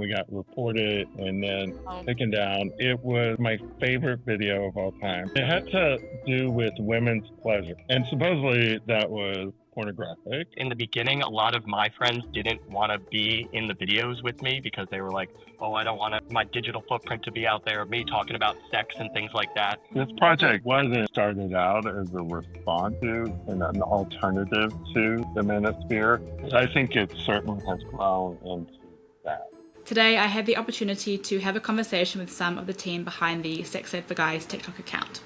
we got reported and then Oh. taken down. It was my favorite video of all time. It had to do with women's pleasure, and supposedly that was pornographic. In the beginning, a lot of my friends didn't want to be in the videos with me because they were like, oh, I don't want my digital footprint to be out there of me talking about sex and things like that. This project wasn't started out as a response to and an alternative to the manosphere. I think it certainly has grown into that. Today, I had the opportunity to have a conversation with some of the team behind the Sex Ed for Guys TikTok account.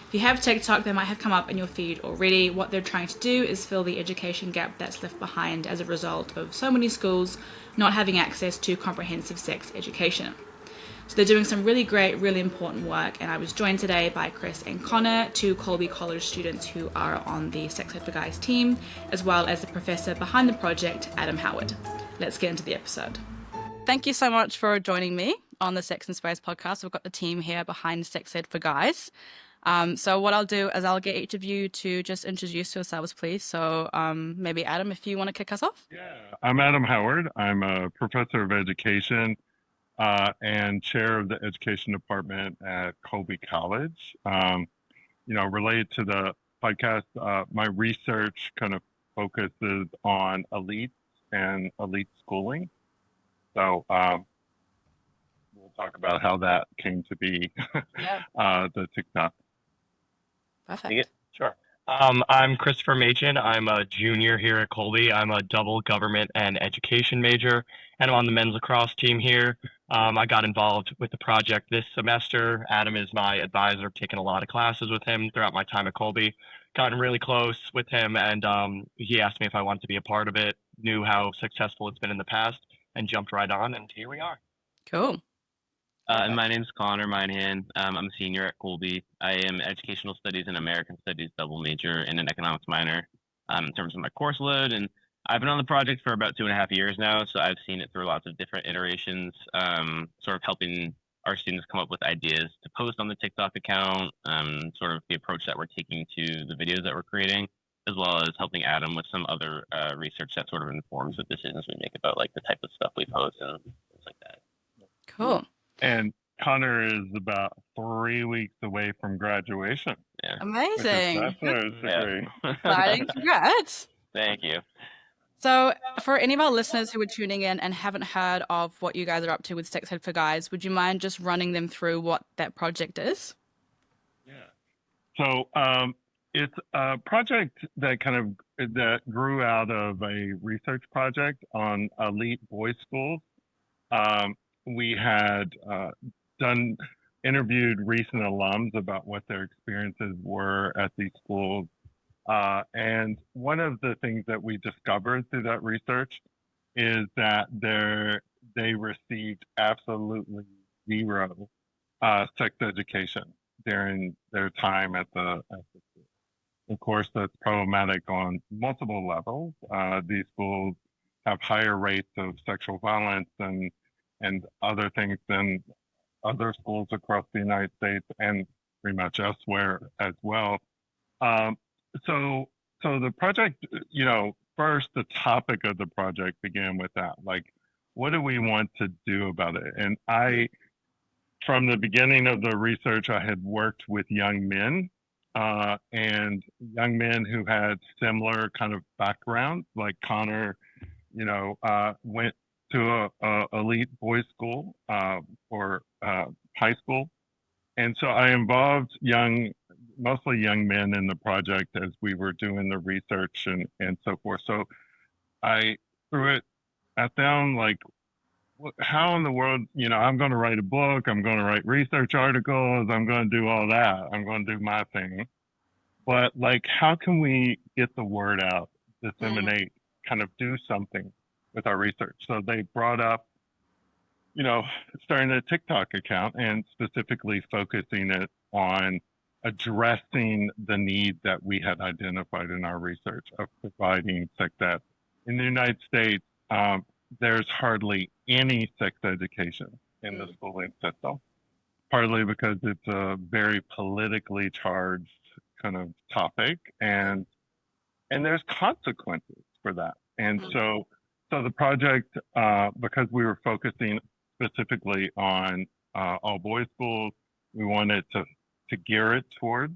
If you have TikTok, they might have come up in your feed already. What they're trying to do is fill the education gap that's left behind as a result of so many schools not having access to comprehensive sex education. So they're doing some really great, really important work, and I was joined today by Chris and Connor, two Colby College students who are on the Sex Ed for Guys team, as well as the professor behind the project, Adam Howard. Let's get into the episode. Thank you so much for joining me on the Sex and Space podcast. We've got the team here behind Sex Ed for Guys. So what I'll do is I'll get each of you to just introduce yourselves, please. So maybe Adam, if you want to kick us off. Yeah, I'm Adam Howard. I'm a professor of education and chair of the education department at Colby College. Related to the podcast, my research kind of focuses on elites and elite schooling. So we'll talk about how that came to be the TikTok. Perfect. Sure. I'm Christopher Machin. I'm a junior here at Colby. I'm a double government and education major, and I'm on the men's lacrosse team here. I got involved with the project this semester. Adam is my advisor. I've taken a lot of classes with him throughout my time at Colby. Gotten really close with him, and he asked me if I wanted to be a part of it, knew how successful it's been in the past, and jumped right on, and here we are. Cool. And my name's Connor Minehan. I'm a senior at Colby. I am educational studies and American studies double major and an economics minor in terms of my course load. And I've been on the project for about 2.5 years now, so I've seen it through lots of different iterations, sort of helping our students come up with ideas to post on the TikTok account, sort of the approach that we're taking to the videos that we're creating, as well as helping Adam with some other research that sort of informs the decisions we make about like the type of stuff we post and things like that. Cool. And Connor is about 3 weeks away from graduation. Yeah. Amazing. Bachelor's degree. Exciting. Congrats. Thank you. So for any of our listeners who are tuning in and haven't heard of what you guys are up to with Sex Ed for Guys, would you mind just running them through what that project is? Yeah. So it's a project that that grew out of a research project on elite boys' schools. We had interviewed recent alums about what their experiences were at these schools. And one of the things that we discovered through that research is that they received absolutely zero sex education during their time at the school. Of course, that's problematic on multiple levels. These schools have higher rates of sexual violence and other things than other schools across the United States and pretty much elsewhere as well. So the project, first the topic of the project began with that, like, what do we want to do about it? And from the beginning of the research, I had worked with young men and young men who had similar kind of backgrounds, like Connor, went to a elite boys' school or high school. And so I involved mostly young men in the project as we were doing the research and so forth. So I threw it at them like, how in the world, I'm going to write a book, I'm going to write research articles, I'm going to do all that, I'm going to do my thing. But like, how can we get the word out, disseminate, kind of do something with our research? So they brought up, starting a TikTok account and specifically focusing it on addressing the need that we had identified in our research of providing sex ed. In the United States, there's hardly any sex education in the schooling system, partly because it's a very politically charged kind of topic, and there's consequences for that. And so the project, because we were focusing specifically on all boys schools. We wanted to gear it towards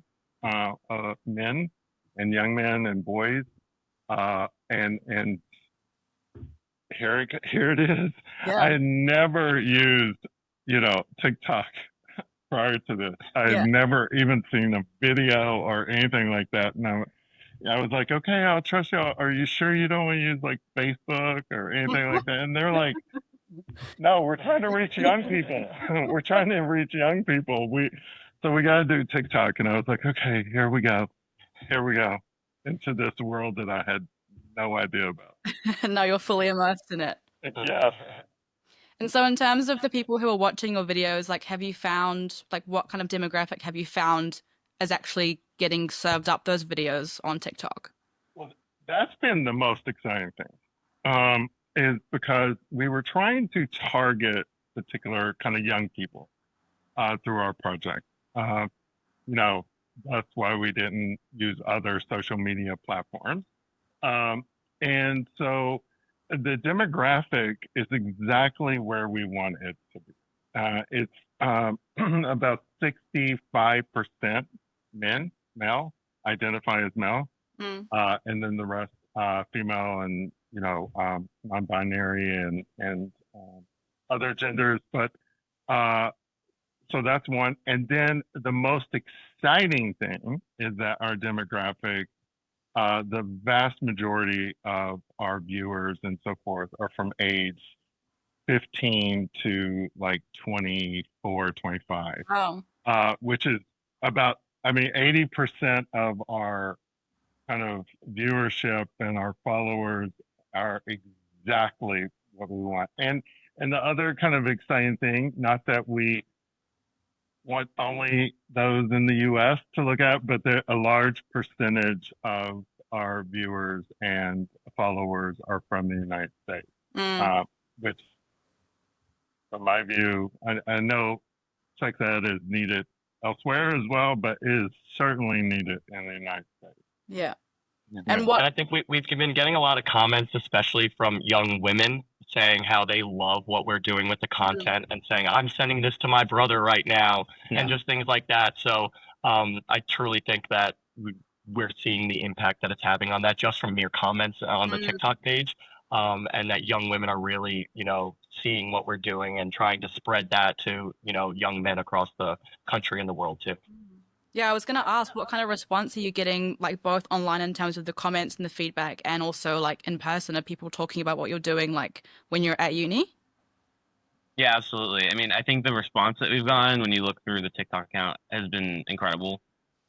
men and young men and boys. And here it is. Yeah. I had never used, TikTok prior to this. I had never even seen a video or anything like that. And I was like, okay, I'll trust you. Are you sure you don't want to use like Facebook or anything like that? And they're like, no, we're trying to reach young people. We're trying to reach young people. So we got to do TikTok. And I was like, okay, here we go into this world that I had no idea about. Now you're fully immersed in it. Yeah. And so in terms of the people who are watching your videos, like, have you found, like, what kind of demographic have you found is actually getting served up those videos on TikTok? Well, that's been the most exciting thing, is because we were trying to target particular kind of young people through our project. That's why we didn't use other social media platforms. And so the demographic is exactly where we want it to be. It's about 65% male, identify as male, and then the rest female and non-binary and other genders. But so that's one. And then the most exciting thing is that our demographic, the vast majority of our viewers and so forth are from age 15 to like 24, 25, which is about, 80% of our kind of viewership and our followers are exactly what we want. And the other kind of exciting thing, not that we want only those in the US to look at, but a large percentage of our viewers and followers are from the United States, which, from my view, I know sex ed is needed elsewhere as well, but it is certainly needed in the United States. Yeah. And I think we've been getting a lot of comments, especially from young women, saying how they love what we're doing with the content and saying, I'm sending this to my brother right now, and just things like that. So I truly think that we're seeing the impact that it's having on that just from mere comments on the TikTok page, and that young women are really, seeing what we're doing and trying to spread that to, young men across the country and the world too. Yeah, I was going to ask, what kind of response are you getting, like, both online in terms of the comments and the feedback, and also, like, in person? Are people talking about what you're doing, like, when you're at uni? Yeah, absolutely. I think the response that we've gotten when you look through the TikTok account has been incredible.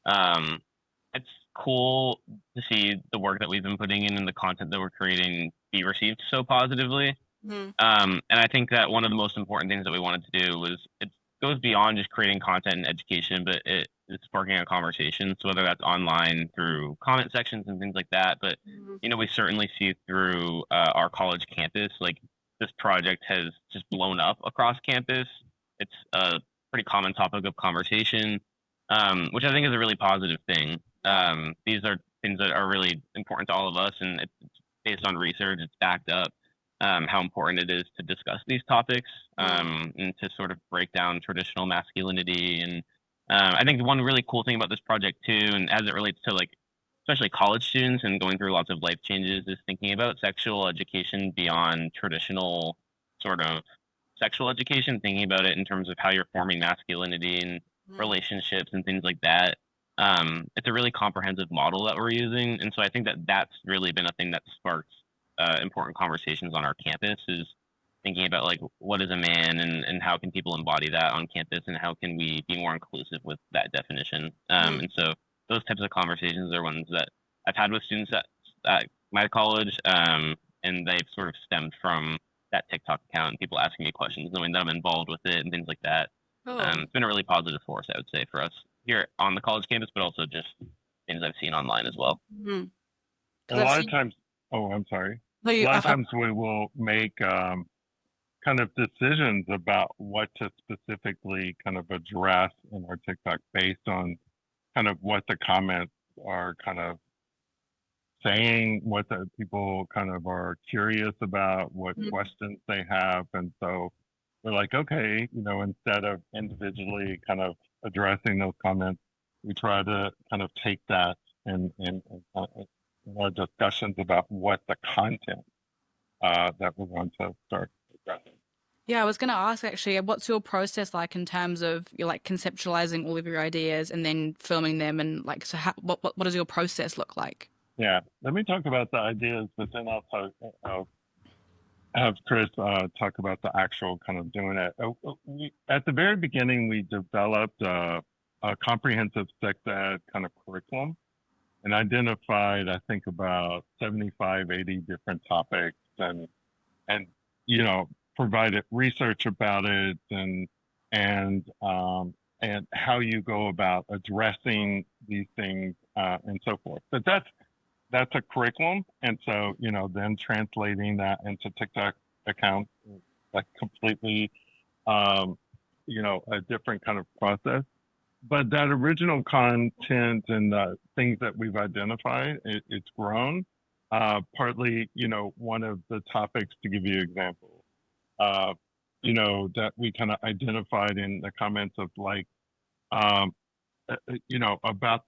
It's cool to see the work that we've been putting in and the content that we're creating be received so positively. And I think that one of the most important things that we wanted to do was it goes beyond just creating content and education, but it's sparking a conversation. So whether that's online through comment sections and things like that, but we certainly see through our college campus, like this project has just blown up across campus. It's a pretty common topic of conversation, which I think is a really positive thing. These are things that are really important to all of us, and it's based on research. It's backed up. How important it is to discuss these topics and to sort of break down traditional masculinity. And I think one really cool thing about this project too, and as it relates to like especially college students and going through lots of life changes, is thinking about sexual education beyond traditional sort of sexual education, thinking about it in terms of how you're forming masculinity and relationships and things like that. It's a really comprehensive model that we're using. And so I think that that's really been a thing that sparks important conversations on our campus, is thinking about like what is a man and how can people embody that on campus, and how can we be more inclusive with that definition. And so those types of conversations are ones that I've had with students at my college, and they've sort of stemmed from that TikTok account and people asking me questions, knowing that I'm involved with it and things like that. It's been a really positive force, I would say, for us here on the college campus, but also just things I've seen online as well. A lot of times, I'm sorry. A lot of times we will make kind of decisions about what to specifically kind of address in our TikTok based on kind of what the comments are kind of saying, what the people kind of are curious about, what questions they have. And so we're like, okay, instead of individually kind of addressing those comments, we try to kind of take that in our discussions about what the content that we're going to start addressing. Yeah, I was going to ask actually, what's your process like in terms of you're like conceptualizing all of your ideas and then filming them, and like, so what does your process look like? Yeah, let me talk about the ideas, but then I'll have Chris talk about the actual kind of doing it. At the very beginning, we developed a comprehensive sex ed kind of curriculum and identified, I think, about 75, 80 different topics and provided research about it and how you go about addressing these things and so forth. But that's a curriculum, and so then translating that into TikTok accounts is like completely a different kind of process. But that original content and the things that we've identified, it's grown. Partly, one of the topics, to give you an example, that we kind of identified in the comments of like, about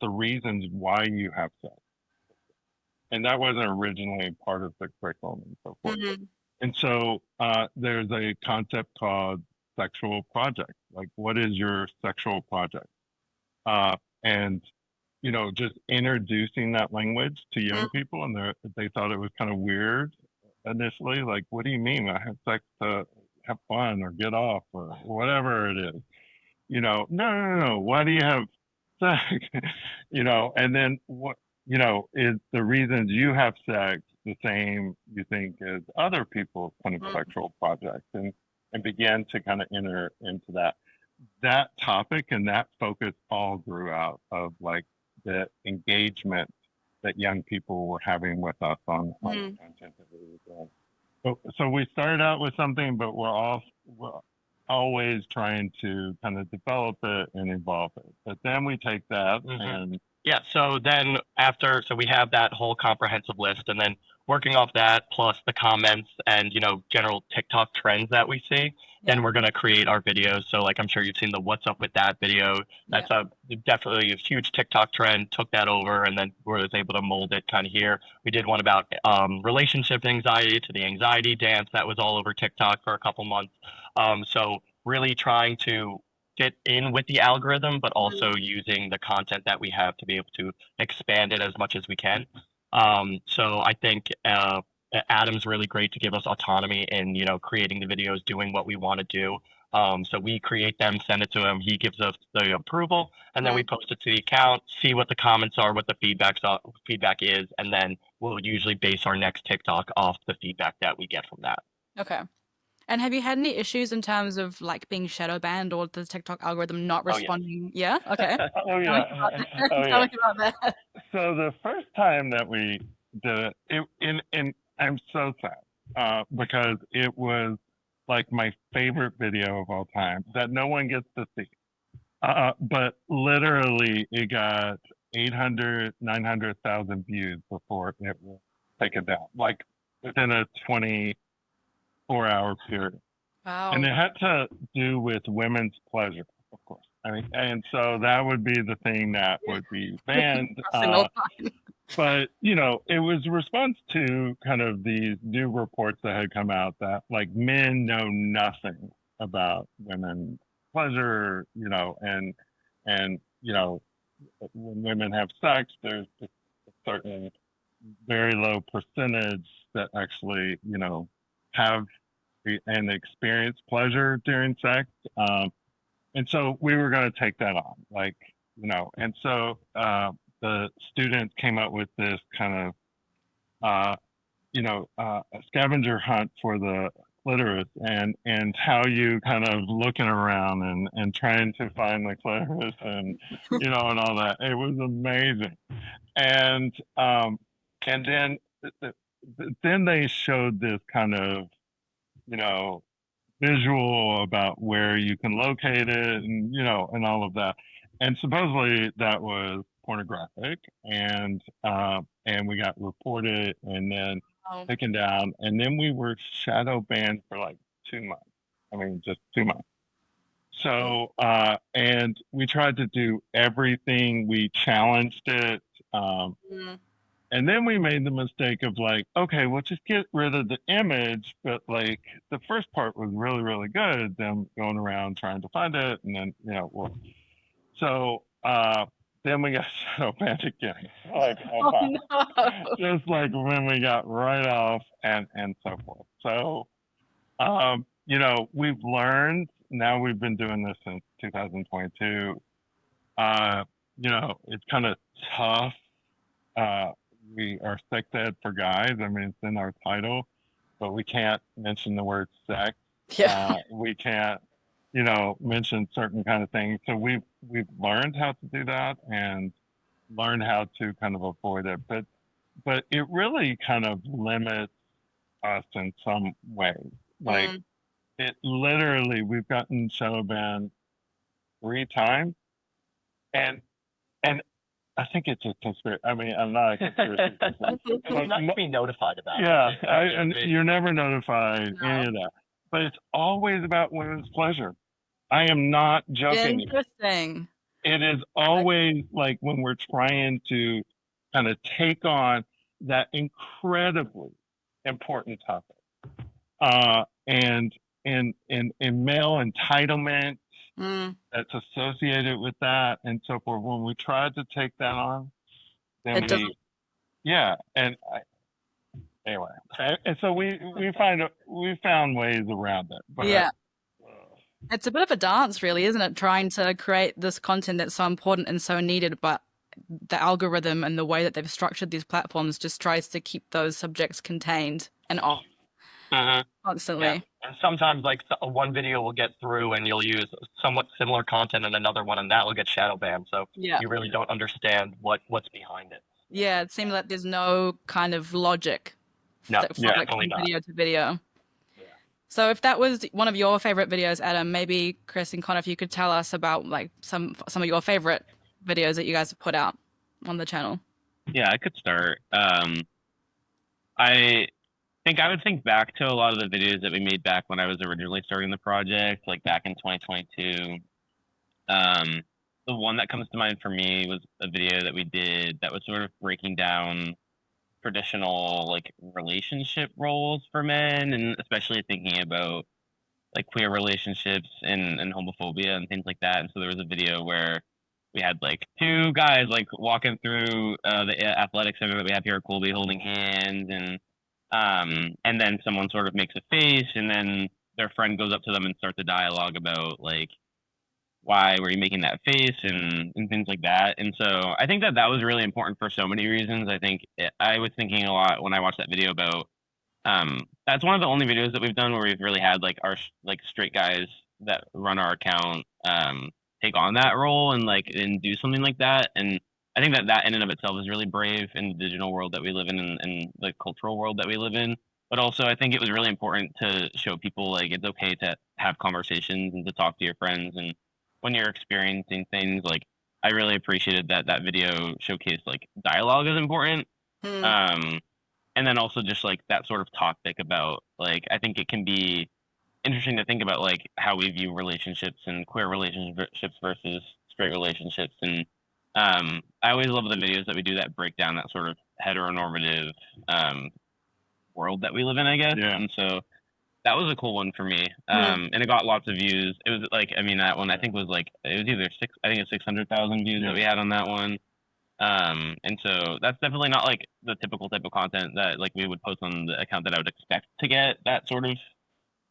the reasons why you have sex. And that wasn't originally part of the curriculum and so forth. Mm-hmm. And so there's a concept called sexual project. Like, what is your sexual project? And just introducing that language to young people, and they thought it was kind of weird initially. Like, what do you mean? I have sex to have fun or get off or whatever it is. No. Why do you have sex? And then what? Is the reasons you have sex the same, you think, as other people's kind of sexual projects, and begin to kind of enter into that topic and that focus all grew out of like the engagement that young people were having with us on the content that we were doing. So we started out with something, but we're always trying to kind of develop it and evolve it. But then we take that and yeah, so then so we have that whole comprehensive list, and then working off that plus the comments and general TikTok trends that we see, then we're going to create our videos. So like, I'm sure you've seen the what's up with that video. That's definitely a huge TikTok trend. Took that over and then was able to mold it kind of here. We did one about relationship anxiety to the anxiety dance that was all over TikTok for a couple months. So really trying to fit in with the algorithm, but also using the content that we have to be able to expand it as much as we can. So I think Adam's really great to give us autonomy in creating the videos, doing what we want to do. So we create them, send it to him, he gives us the approval, and then we post it to the account, see what the comments are, what the feedback is, and then we'll usually base our next TikTok off the feedback that we get from that. Okay. And have you had any issues in terms of like being shadow banned or the TikTok algorithm not responding? Yeah. Okay. Tell me about that. So the first time that we did it, and I'm so sad because it was like my favorite video of all time that no one gets to see. But literally it got 800, 900,000 views before it was taken down, like within a 24-hour period. Wow. And it had to do with women's pleasure, of course. I mean, and so that would be the thing that would be banned. But, it was a response to kind of these new reports that had come out that like men know nothing about women's pleasure, and when women have sex, there's just a certain very low percentage that actually, have and experience pleasure during sex. And so we were going to take that on, and so the students came up with this kind of, a scavenger hunt for the clitoris and how you kind of looking around and trying to find the clitoris and, and all that. It was amazing. And then they showed this kind of, visual about where you can locate it and, and all of that. And supposedly that was pornographic and we got reported and then taken down. And then we were shadow banned for like 2 months. I mean, just too much. So, and we tried to do everything. We challenged it. Mm. And then we made the mistake of like, okay, we'll just get rid of the image. But like the first part was really, really good. Them going around trying to find it. And then, so then we got shadow banned again. Like, Oh no. just like when we got right off and so forth. So, we've learned. Now we've been doing this since 2022. It's kind of tough. We are sex ed for guys. I mean, it's in our title, but we can't mention the word sex. Yeah. We can't, mention certain kind of things. So we've learned how to do that and learn how to kind of avoid it. But it really kind of limits us in some ways. Like it literally, we've gotten shadow banned 3 times, and I think it's a conspiracy. I mean, I'm not a conspiracy. It's not to be notified about. Yeah, it. and you're never notified No. any of that. But it's always about women's pleasure. I am not joking. Interesting. It is always like when we're trying to kind of take on that incredibly important topic, and male entitlement that's associated with that and so forth. When we tried to take that on, then It doesn't. Anyway, and so we found ways around it. But, Yeah. It's a bit of a dance, really, isn't it? Trying to create this content that's so important and so needed, but the algorithm and the way that they've structured these platforms just tries to keep those subjects contained and off constantly. Yeah. And sometimes, like, one video will get through and you'll use somewhat similar content in another one, and that will get shadow banned. So Yeah. you really don't understand what's behind it. Yeah, it seems like there's no kind of logic No, from like definitely not. video to video. So if that was one of your favorite videos, Adam, maybe Chris and Connor, if you could tell us about like some of your favorite videos that you guys have put out on the channel. Yeah, I could start. I think I would think back to a lot of the videos that we made back when I was originally starting the project, like back in 2022. The one that comes to mind for me was a video that we did that was sort of breaking down traditional like relationship roles for men, and especially thinking about like queer relationships and homophobia and things like that. And so there was a video where we had like 2 guys like walking through the athletic center that we have here at Colby holding hands, and then someone sort of makes a face, and then their friend goes up to them and starts a dialogue about like, why were you making that face and things like that. And so I think that was really important for so many reasons. I think I was thinking a lot when I watched that video about that's one of the only videos that we've done where we've really had like our like straight guys that run our account take on that role and do something like that. And I think that in and of itself is really brave in the digital world that we live in and the cultural world that we live in. But also I think it was really important to show people like it's okay to have conversations and to talk to your friends. And when you're experiencing things, like I really appreciated that video showcased like dialogue is important. And then also just like that sort of topic about like, I think it can be interesting to think about like how we view relationships and queer relationships versus straight relationships. And I always love the videos that we do that break down that sort of heteronormative world that we live in, I guess. Yeah. And so that was a cool one for me. And it got lots of views. It was like, I mean, that one I think was like, it was either 600,000 views that we had on that one. And so that's definitely not like the typical type of content that like we would post on the account that I would expect to get that sort of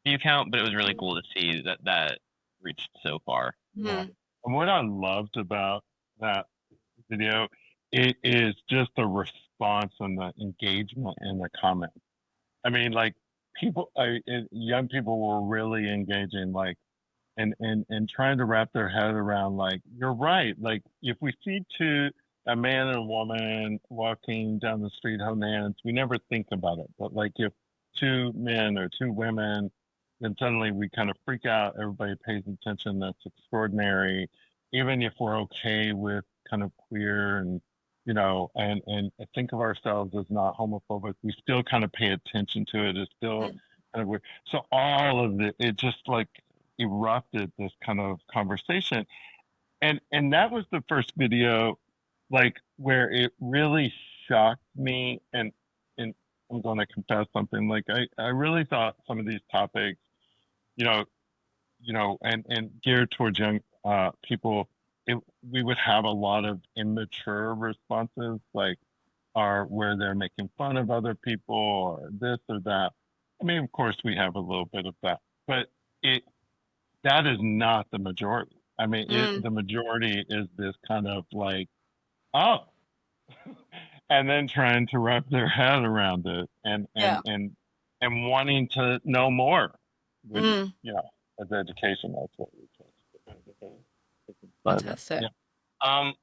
view count, but it was really cool to see that reached so far. Yeah. And what I loved about that video, it is just the response and the engagement in the comments. I mean, like young people were really engaging, like, and trying to wrap their head around, like, you're right. Like, if we see a man and a woman walking down the street holding hands, we never think about it. But like, if 2 men or 2 women, then suddenly we kind of freak out. Everybody pays attention. That's extraordinary. Even if we're okay with kind of queer and think of ourselves as not homophobic, we still kind of pay attention to it. It's still kind of weird. So all of it just like erupted this kind of conversation. And that was the first video like where it really shocked me and I'm going to confess something like I really thought some of these topics, you know, and geared towards young people, we would have a lot of immature responses, like are where they're making fun of other people or this or that. I mean, of course, we have a little bit of that, but it that is not the majority. I mean, the majority is this kind of like, oh, and then trying to wrap their head around it and wanting to know more. Which, as education, that's what we try. Fantastic.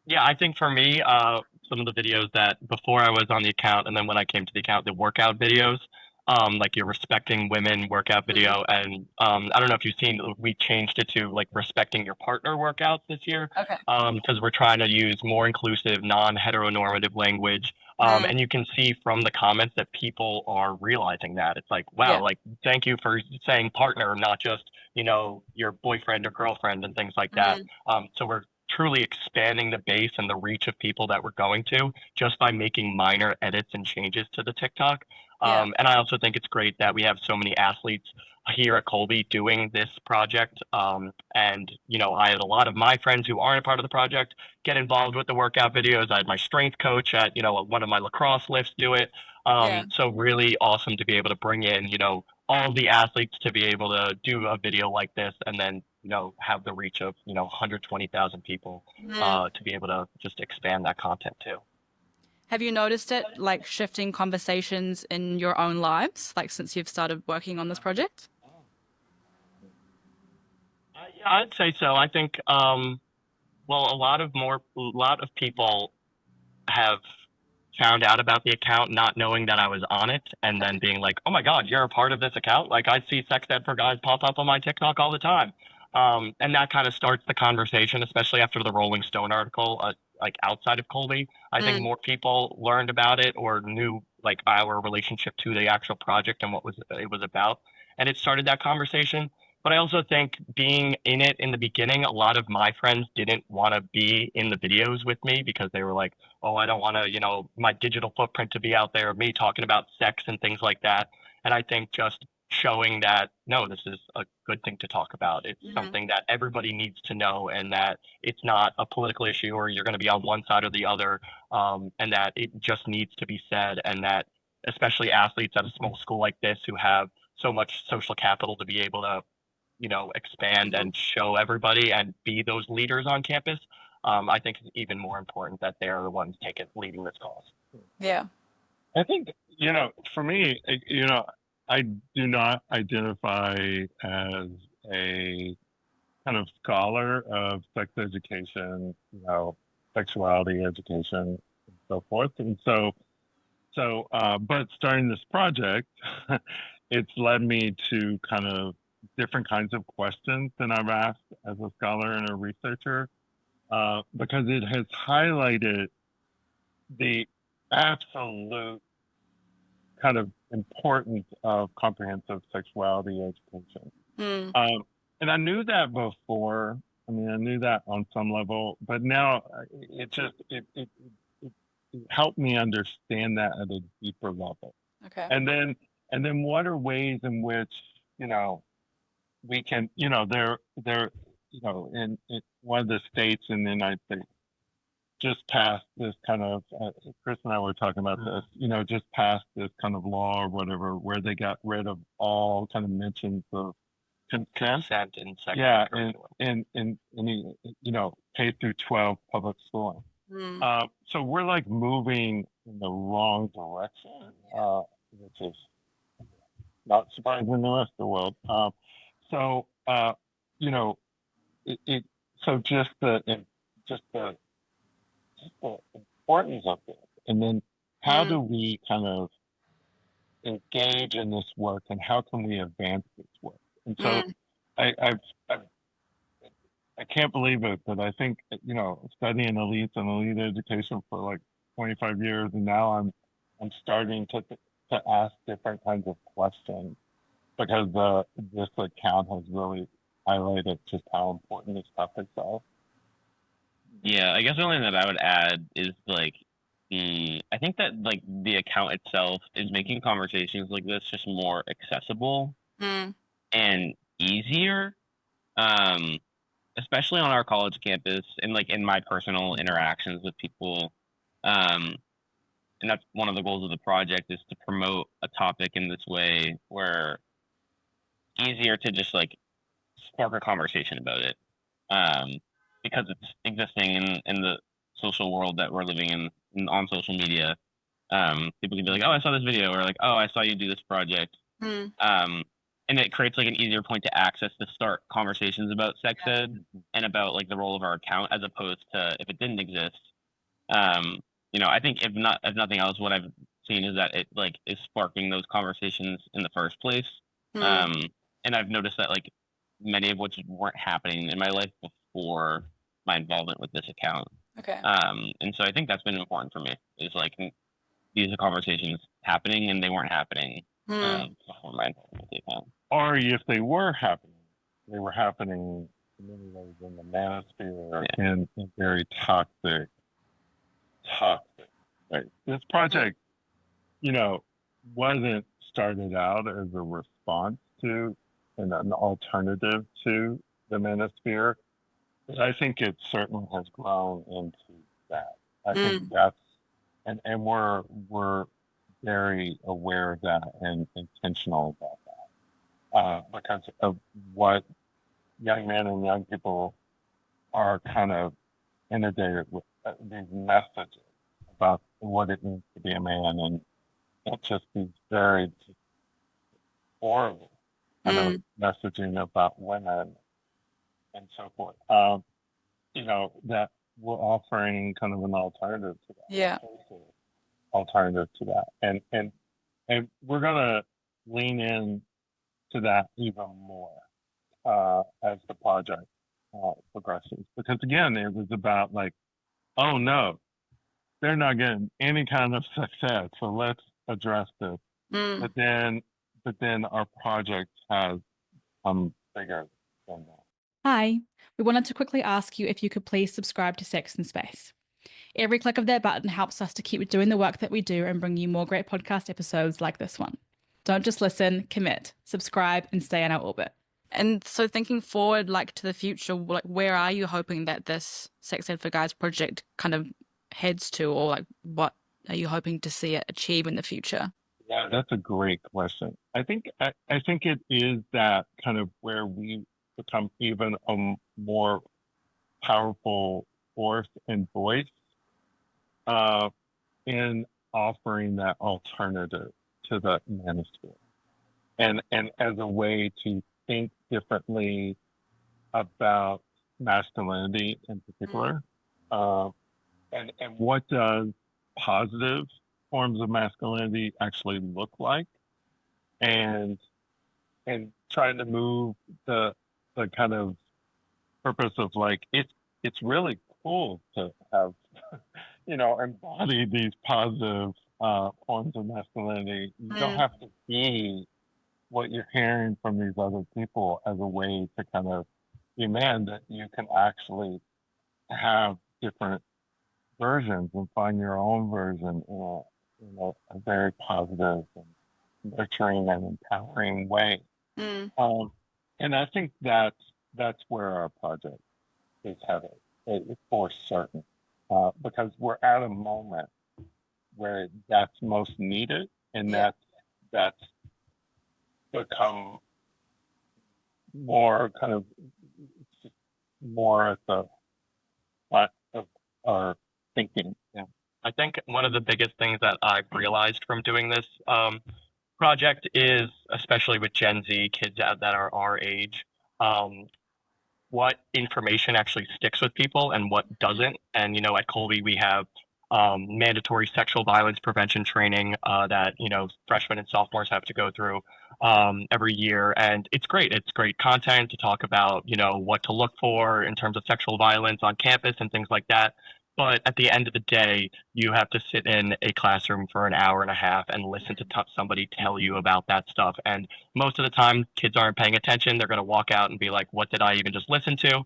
Yeah, I think for me, some of the videos that before I was on the account and then when I came to the account, the workout videos, like your respecting women workout video, and I don't know if you've seen, we changed it to like respecting your partner workouts this year, Okay. because we're trying to use more inclusive, non-heteronormative language. And you can see from the comments that people are realizing that. It's like, wow, like, thank you for saying partner, not just, your boyfriend or girlfriend and things like that. So we're truly expanding the base and the reach of people that we're going to just by making minor edits and changes to the TikTok. And I also think it's great that we have so many athletes here at Colby doing this project. And, I had a lot of my friends who aren't a part of the project get involved with the workout videos. I had my strength coach at, one of my lacrosse lifts do it. So really awesome to be able to bring in, all the athletes to be able to do a video like this and then, have the reach of, 120,000 people to be able to just expand that content too. Have you noticed it like shifting conversations in your own lives, like since you've started working on this project? Yeah, I'd say so. I think, well, a lot of people have found out about the account not knowing that I was on it and then being like, oh my God, you're a part of this account? Like I see Sex Ed for Guys pop up on my TikTok all the time. And that kind of starts the conversation, especially after the Rolling Stone article, like outside of Colby. I think more people learned about it or knew like our relationship to the actual project and what it was about. And it started that conversation. But I also think being in it in the beginning, a lot of my friends didn't want to be in the videos with me because they were like, oh, I don't want to, my digital footprint to be out there, me talking about sex and things like that. And I think just showing that, no, this is a good thing to talk about. It's something that everybody needs to know and that it's not a political issue or you're going to be on one side or the other, and that it just needs to be said. And that especially athletes at a small school like this who have so much social capital to be able to expand and show everybody and be those leaders on campus. I think it's even more important that they're the ones leading this cause. Yeah. I think, for me, I do not identify as a kind of scholar of sex education, sexuality education, and so forth. And but starting this project, it's led me to kind of different kinds of questions than I've asked as a scholar and a researcher, because it has highlighted the absolute kind of importance of comprehensive sexuality education. And I knew that before. I mean, I knew that on some level, but now it helped me understand that at a deeper level. Okay. And then what are ways in which, we can, in one of the states in the United States just passed this kind of, Chris and I were talking about this, just passed this kind of law or whatever, where they got rid of all kind of mentions of consent in sex. Yeah, in K through 12 public schooling. So we're like moving in the wrong direction, which is not surprising in the rest of the world. So just the importance of it, and then how do we kind of engage in this work, and how can we advance this work? And so I can't believe it, but I think studying elites and elite education for like 25 years, and now I'm starting to ask different kinds of questions because this account has really highlighted just how important this topic is. Yeah, I guess the only thing that I would add is like I think that like the account itself is making conversations like this just more accessible and easier. Um, Especially on our college campus and like in my personal interactions with people. Um, and that's one of the goals of the project is to promote a topic in this way where easier to just like spark a conversation about it. Because it's existing in the social world that we're living in on social media. People can be like, oh, I saw this video, or like, oh, I saw you do this project. And it creates like an easier point to access to start conversations about sex ed and about like the role of our account as opposed to if it didn't exist. I think if nothing else, what I've seen is that it like is sparking those conversations in the first place. And I've noticed that like many of which weren't happening in my life before my involvement with this account. Okay. And so I think that's been important for me is like these are conversations happening and they weren't happening before my involvement with the account. Or if they were happening in many ways in the manosphere in very toxic. Right. This project, wasn't started out as a response to and an alternative to the manosphere. But I think it certainly has grown into that. I think that's and we're very aware of that and intentional about that. Because of what young men and young people are kind of inundated with these messages about what it means to be a man, and it's just these very horrible kind of messaging about women and so forth. That we're offering kind of an alternative to that. Yeah. Alternative to that, and we're gonna lean in to that even more as the project progresses, because again, it was about like, oh no, they're not getting any kind of success, so let's address this. But then our project has bigger than that. Hi, we wanted to quickly ask you if you could please subscribe to Sex in Space. Every click of that button helps us to keep doing the work that we do and bring you more great podcast episodes like this one. Don't just listen, commit, subscribe, and stay in our orbit. And so thinking forward, like to the future, like where are you hoping that this Sex Ed for Guys project kind of heads to, or like what are you hoping to see it achieve in the future? Yeah, that's a great question. I think it is that kind of where we become even a more powerful force and voice in offering that alternative to the manosphere, and as a way to think differently about masculinity in particular, and what does positive forms of masculinity actually look like, and trying to move the kind of purpose of like it's really cool to have embody these positive forms of masculinity. You don't have to see what you're hearing from these other people as a way to kind of demand that you can actually have different versions and find your own version in a very positive and nurturing and empowering way. And I think that's where our project is headed, for certain, because we're at a moment where that's most needed, and that's become more kind of more at the part of our thinking. Yeah. I think one of the biggest things that I've realized from doing this project is, especially with Gen Z kids that are our age, what information actually sticks with people and what doesn't. And, at Colby, we have mandatory sexual violence prevention training that, freshmen and sophomores have to go through every year. And it's great. It's great content to talk about, what to look for in terms of sexual violence on campus and things like that. But at the end of the day, you have to sit in a classroom for an hour and a half and listen to somebody tell you about that stuff. And most of the time, kids aren't paying attention. They're going to walk out and be like, what did I even just listen to?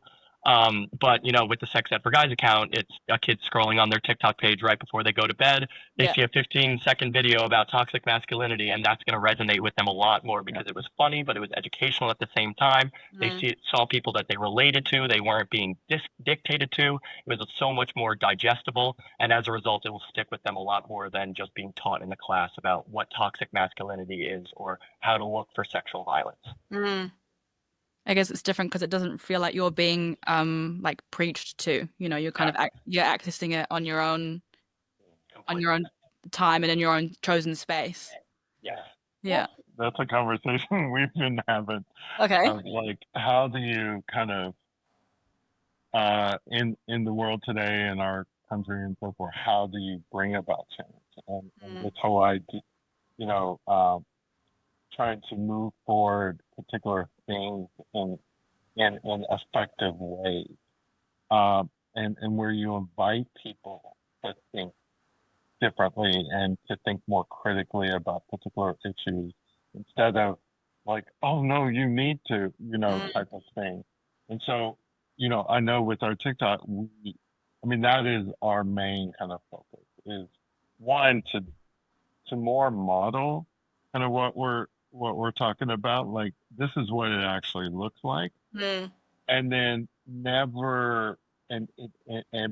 But, with the Sex Ed for Guys account, it's a kid scrolling on their TikTok page right before they go to bed. They see a 15-second video about toxic masculinity, and that's going to resonate with them a lot more because it was funny, but it was educational at the same time. They saw people that they related to. They weren't being dictated to. It was so much more digestible, and as a result, it will stick with them a lot more than just being taught in the class about what toxic masculinity is or how to look for sexual violence. I guess it's different because it doesn't feel like you're being like preached to. You're kind of you're accessing it on your own time and in your own chosen space. Yeah. That's a conversation we've been having. Okay. Of like, how do you kind of in the world today, in our country and so forth, how do you bring about change? And this whole idea, trying to move forward particular things in effective ways, and where you invite people to think differently and to think more critically about particular issues instead of like, oh no, you need to, type of thing. And so, I know with our TikTok, that is our main kind of focus, is one, to more model kind of what we're talking about. Like, this is what it actually looks like. And then never and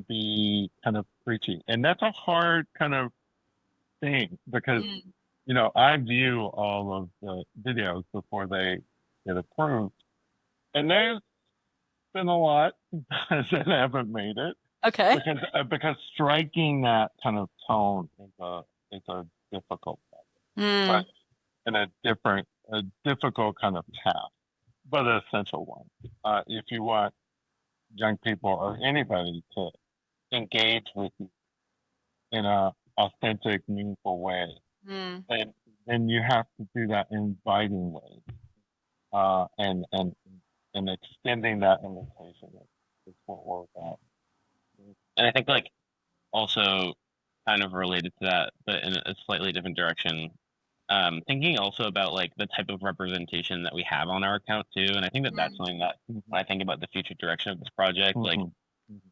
be kind of preachy. And that's a hard kind of thing because, I view all of the videos before they get approved. And there's been a lot that haven't made it. Okay. Because striking that kind of tone is a difficult project, but and a difficult kind of task, but an essential one. If you want young people or anybody to engage with you in a authentic, meaningful way, then you have to do that in inviting ways, and extending that invitation is what we're about. And I think like also kind of related to that, but in a slightly different direction, thinking also about like the type of representation that we have on our account too. And I think that that's something that when I think about the future direction of this project, like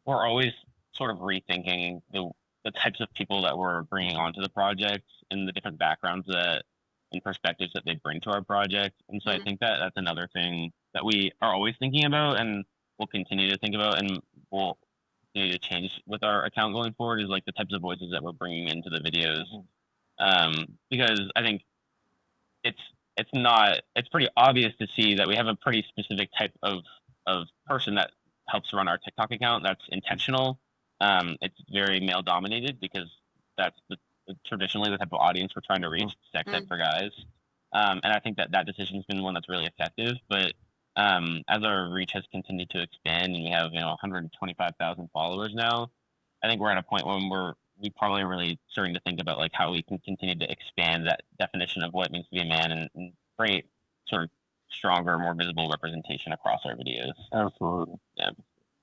we're always sort of rethinking the types of people that we're bringing onto the project and the different backgrounds and perspectives that they bring to our project. And so I think that that's another thing that we are always thinking about and will continue to think about and will continue to change with our account going forward, is like the types of voices that we're bringing into the videos. Because I think it's pretty obvious to see that we have a pretty specific type of person that helps run our TikTok account that's intentional. It's very male dominated because that's traditionally the type of audience we're trying to reach, Sex Ed for Guys. And I think that decision has been one that's really effective. But as our reach has continued to expand and we have 125,000 followers now, I think we're at a point when we probably really starting to think about like how we can continue to expand that definition of what it means to be a man and create sort of stronger, more visible representation across our videos. Absolutely. Yeah.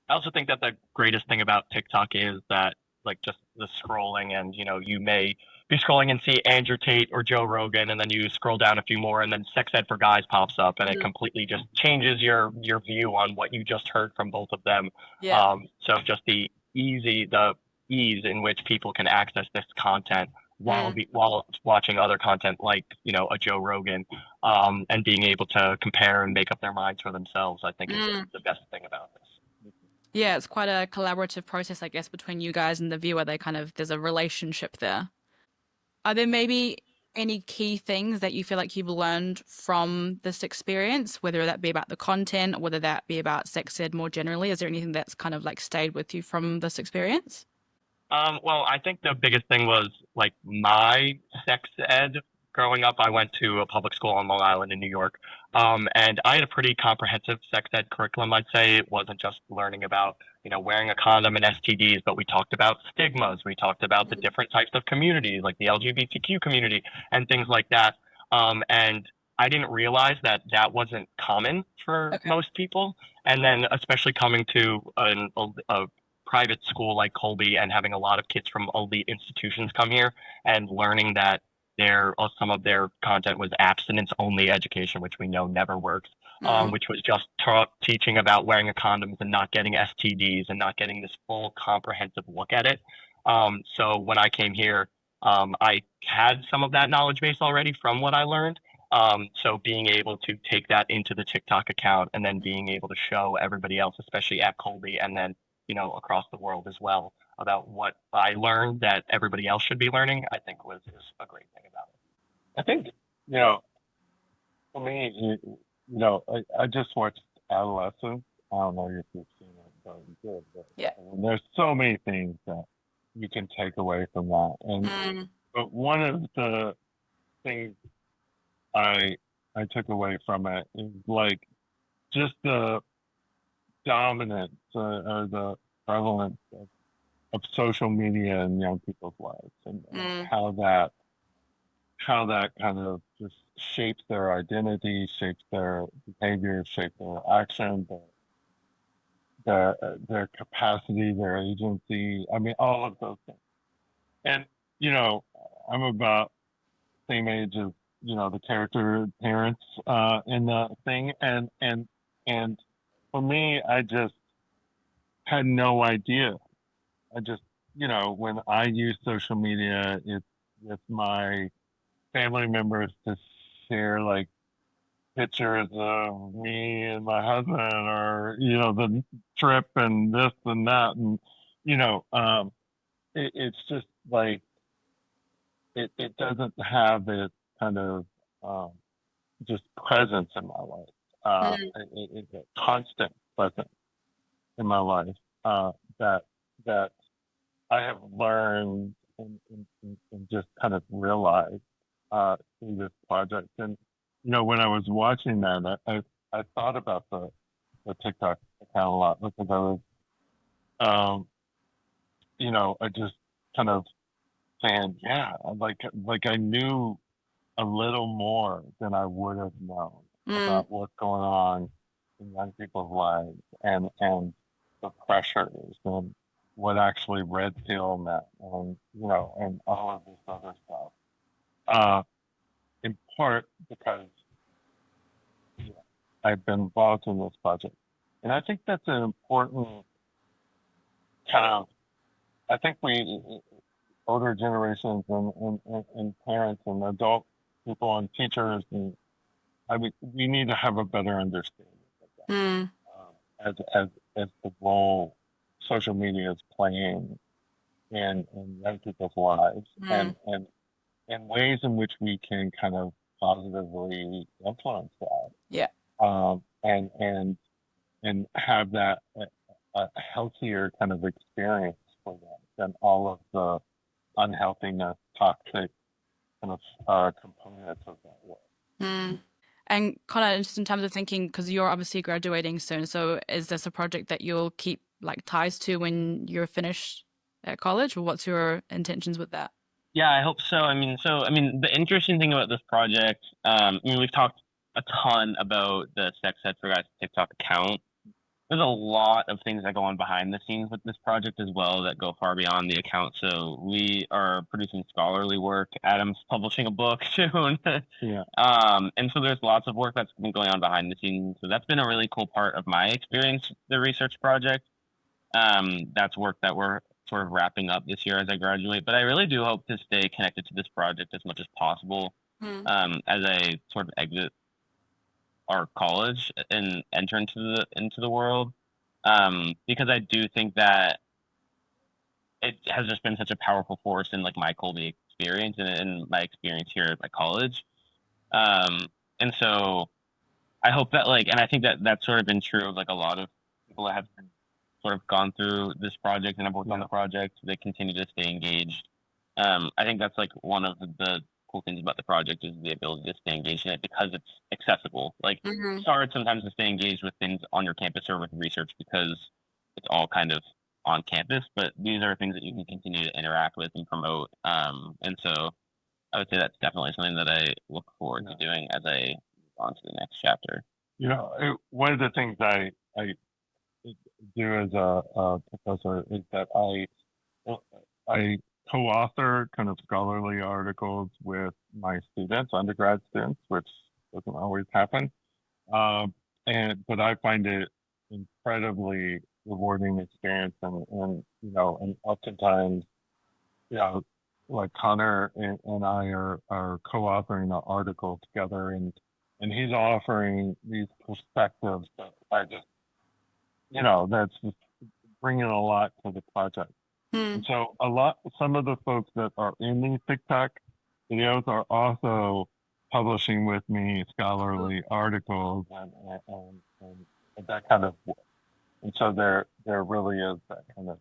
I also think that the greatest thing about TikTok is that like just the scrolling, and you may be scrolling and see Andrew Tate or Joe Rogan, and then you scroll down a few more and then Sex Ed for Guys pops up, and it completely just changes your view on what you just heard from both of them. So just the ease in which people can access this content while watching other content like a Joe Rogan, and being able to compare and make up their minds for themselves, I think is the best thing about this. Yeah, it's quite a collaborative process, I guess, between you guys and the viewer. There's a relationship there. Are there maybe any key things that you feel like you've learned from this experience, whether that be about the content or whether that be about sex ed more generally? Is there anything that's kind of like stayed with you from this experience? Well, I think the biggest thing was like my sex ed. Growing up, I went to a public school on Long Island in New York, and I had a pretty comprehensive sex ed curriculum, I'd say. It wasn't just learning about, wearing a condom and STDs, but we talked about stigmas. We talked about the different types of communities, like the LGBTQ community and things like that. And I didn't realize that wasn't common for most people. And then especially coming to a private school like Colby and having a lot of kids from elite institutions come here and learning that some of their content was abstinence-only education, which we know never works, which was just teaching about wearing a condom and not getting STDs and not getting this full comprehensive look at it. So when I came here, I had some of that knowledge base already from what I learned. So being able to take that into the TikTok account and then being able to show everybody else, especially at Colby and then, across the world as well, about what I learned that everybody else should be learning, I think is a great thing about it. I think, for me, I just watched Adolescence. I don't know if you've seen it, but you did. But, Yeah. there's so many things that you can take away from that. But one of the things I took away from it is like just the dominance or the prevalence of social media in young people's lives and how that kind of just shapes their identity, shapes their behavior, shapes their action, their capacity, their agency. I mean, all of those things. And I'm about the same age as the character parents in the thing, and for me, I just had no idea. I just when I use social media, it's with my family members to share like pictures of me and my husband, or the trip and this and that, and it's just like it doesn't have this kind of just presence in my life. It's a constant presence in my life that I have learned and just kind of realized through this project. And when I was watching that, I thought about the TikTok account a lot, because I was I just kind of saying, yeah, like I knew a little more than I would have known about what's going on in young people's lives and the pressures and what actually red pill meant, and and all of this other stuff. In part because I've been involved in this project, and I think that's an important kind of. I think we older generations and parents and adult people and teachers, and we need to have a better understanding of that as the role social media is playing in young people's lives, and ways in which we can kind of positively influence that. Yeah. And have that a healthier kind of experience for them than all of the unhealthiness, toxic kind of components of that work. And kind of just in terms of thinking, because you're obviously graduating soon, so is this a project that you'll keep like ties to when you're finished at college, or what's your intentions with that? Yeah, I hope so. I mean, the interesting thing about this project, we've talked a ton about the Sex Ed for Guys TikTok account. There's a lot of things that go on behind the scenes with this project as well that go far beyond the account. So we are producing scholarly work. Adam's publishing a book soon. Yeah. And so there's lots of work that's been going on behind the scenes. So that's been a really cool part of my experience, the research project. That's work that we're sort of wrapping up this year as I graduate. But I really do hope to stay connected to this project as much as possible as I sort of exit our college and enter into the world, because I do think that it has just been such a powerful force in like my Colby experience and my experience here at my college, and so I hope that and I think that that's sort of been true of like a lot of people that have sort of gone through this project and have worked on the project. They continue to stay engaged. I think that's like one of the cool things about the project is the ability to stay engaged in it because it's accessible. Like it's hard sometimes to stay engaged with things on your campus or with research because it's all kind of on campus, but these are things that you can continue to interact with and promote. And so I would say that's definitely something that I look forward to doing as I move on to the next chapter. One of the things I do as a professor is that I co-author kind of scholarly articles with my students, undergrad students, which doesn't always happen. But I find it incredibly rewarding experience, and and oftentimes, like Connor and I are co-authoring an article together, and he's offering these perspectives that I just, that's just bringing a lot to the project. And so some of the folks that are in these TikTok videos are also publishing with me scholarly articles and that kind of work. And so there really is that kind of.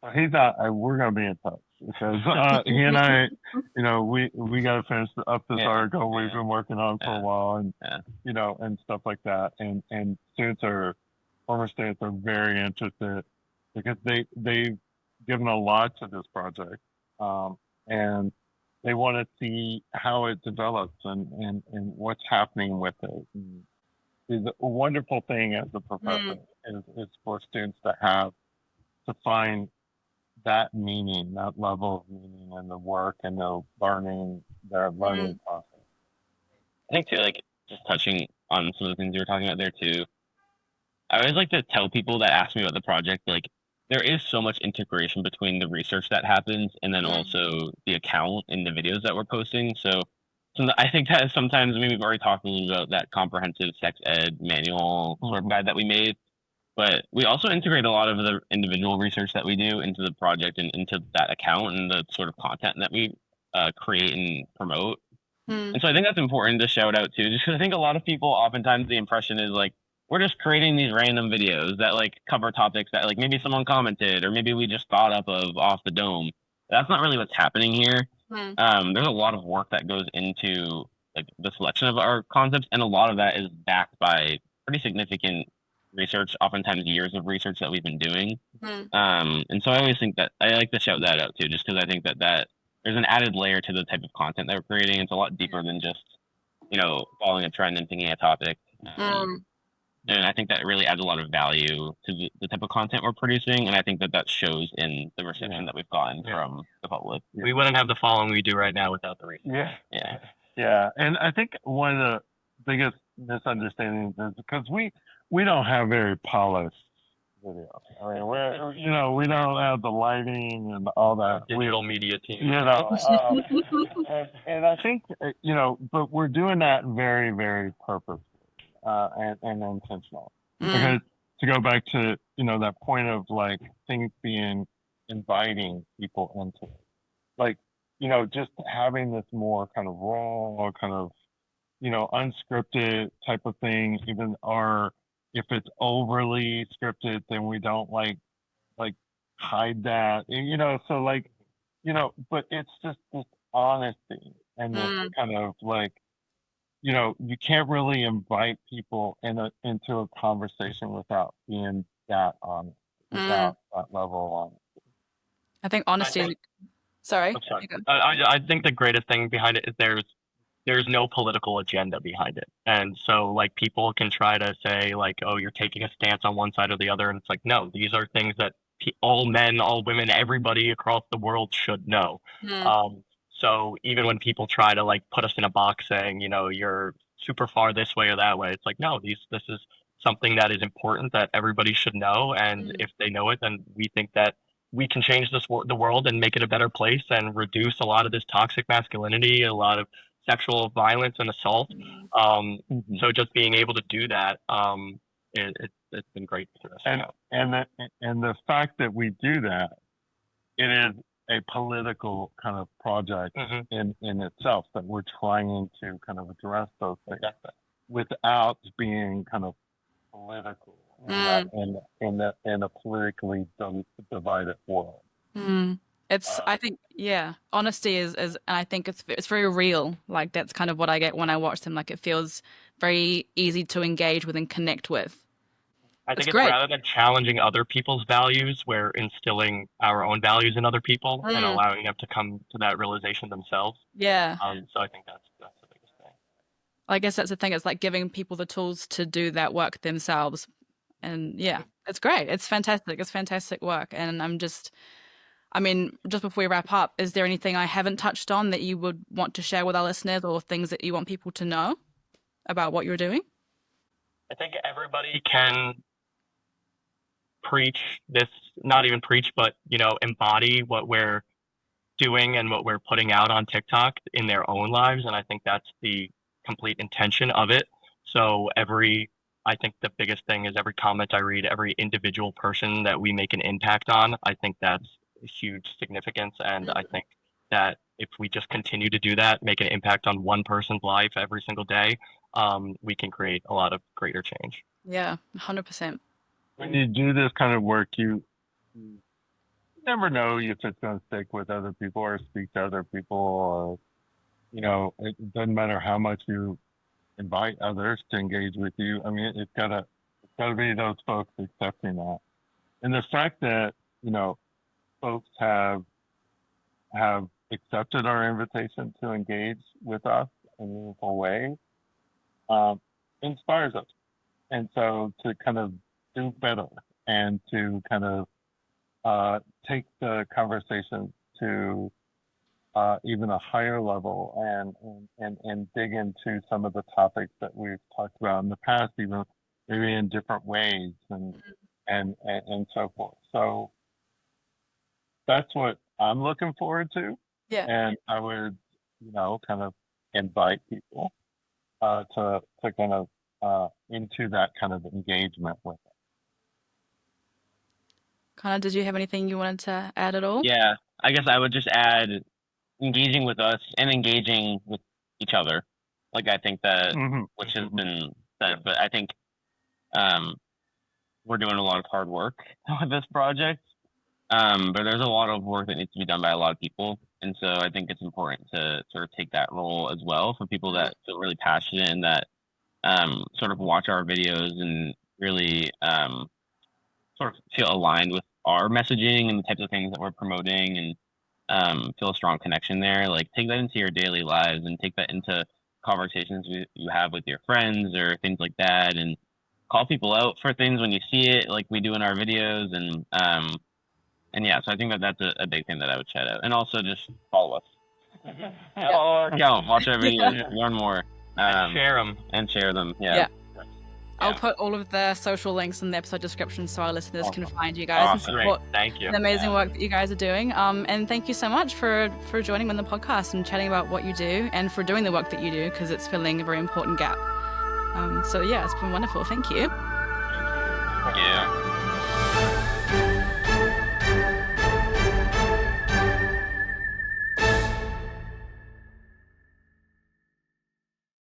So he's not. We're gonna be in touch because he and I, we got to finish up this article we've been working on for a while, and and stuff like that. And former students are very interested because they've given a lot to this project, and they want to see how it develops and what's happening with it. And the wonderful thing as a professor is for students to find that meaning, that level of meaning in the work and their learning process. I think too, like just touching on some of the things you were talking about there too. I always like to tell people that ask me about the project, like there is so much integration between the research that happens and then also the account and the videos that we're posting. So I think that sometimes, I mean, we've already talked a little about that comprehensive sex ed manual sort of guide that we made, but we also integrate a lot of the individual research that we do into the project and into that account and the sort of content that we create and promote. And so I think that's important to shout out too, just because I think a lot of people, oftentimes the impression is like, we're just creating these random videos that like cover topics that like maybe someone commented or maybe we just thought up of off the dome. That's not really what's happening here. There's a lot of work that goes into like the selection of our concepts, and a lot of that is backed by pretty significant research, oftentimes years of research that we've been doing. And so I always think that I like to shout that out too, just because I think that there's an added layer to the type of content that we're creating. It's a lot deeper than just following a trend and picking a topic. And I think that really adds a lot of value to the type of content we're producing, and I think that shows in the reception that we've gotten from the public. We wouldn't have the following we do right now without the research. Yeah. And I think one of the biggest misunderstandings is because we don't have very polished videos. I mean, we don't have the lighting and all that Digital media team. and I think but we're doing that very, very purposefully. And intentional. Because to go back to that point of like things being inviting people into it, like just having this more kind of raw, kind of unscripted type of thing, even or if it's overly scripted, then we don't like hide that, so but it's just this honesty and this kind of like you can't really invite people into a conversation without being that honest, without that level of honesty. I think honesty. Sorry. I think the greatest thing behind it is there's no political agenda behind it, and so like people can try to say like, oh, you're taking a stance on one side or the other, and it's like, no, these are things that all men, all women, everybody across the world should know. So even when people try to like put us in a box saying, you're super far this way or that way, it's like, no, this is something that is important that everybody should know. And if they know it, then we think that we can change the world and make it a better place and reduce a lot of this toxic masculinity, a lot of sexual violence and assault. So just being able to do that, it's been great for us. And the fact that we do that, it is a political kind of project in itself, that we're trying to kind of address those things without being kind of political in a politically divided world. It's I think honesty is and I think it's very real. Like that's kind of what I get when I watch them. Like it feels very easy to engage with and connect with. I think it's rather than challenging other people's values, we're instilling our own values in other people and allowing them to come to that realization themselves. Yeah. So I think that's the biggest thing. I guess that's the thing. It's like giving people the tools to do that work themselves. And It's great. It's fantastic. It's fantastic work. And just before we wrap up, is there anything I haven't touched on that you would want to share with our listeners, or things that you want people to know about what you're doing? I think everybody can preach this, not even preach, but, embody what we're doing and what we're putting out on TikTok in their own lives. And I think that's the complete intention of it. So I think the biggest thing is every comment I read, every individual person that we make an impact on, I think that's a huge significance. And I think that if we just continue to do that, make an impact on one person's life every single day, we can create a lot of greater change. Yeah, 100%. When you do this kind of work, you never know if it's going to stick with other people or speak to other people, or, it doesn't matter how much you invite others to engage with you. I mean, it's gotta be those folks accepting that. And the fact that, folks have accepted our invitation to engage with us in meaningful ways, inspires us. And so to kind of do better and to kind of take the conversation to even a higher level and dig into some of the topics that we've talked about in the past, even maybe in different ways and so forth. So that's what I'm looking forward to. Yeah. And I would, kind of invite people to kind of into that kind of engagement with it. Connor, did you have anything you wanted to add at all? Yeah, I guess I would just add engaging with us and engaging with each other. Like, I think that, which has been said, but I think we're doing a lot of hard work with this project. But there's a lot of work that needs to be done by a lot of people. And so I think it's important to sort of take that role as well for people that feel really passionate and that sort of watch our videos and really sort of feel aligned with our messaging and the types of things that we're promoting, and feel a strong connection there. Like, take that into your daily lives and take that into conversations you have with your friends or things like that, and call people out for things when you see it, like we do in our videos. And yeah, so I think that's a big thing that I would shout out. And also just follow us. Follow our account, watch our videos, learn more. Share them. And share them, yeah. I'll put all of the social links in the episode description so our listeners can find you guys and support Thank you. the amazing work that you guys are doing. And thank you so much for joining me on the podcast and chatting about what you do, and for doing the work that you do, because it's filling a very important gap. So yeah, it's been wonderful. Thank you. Thank you.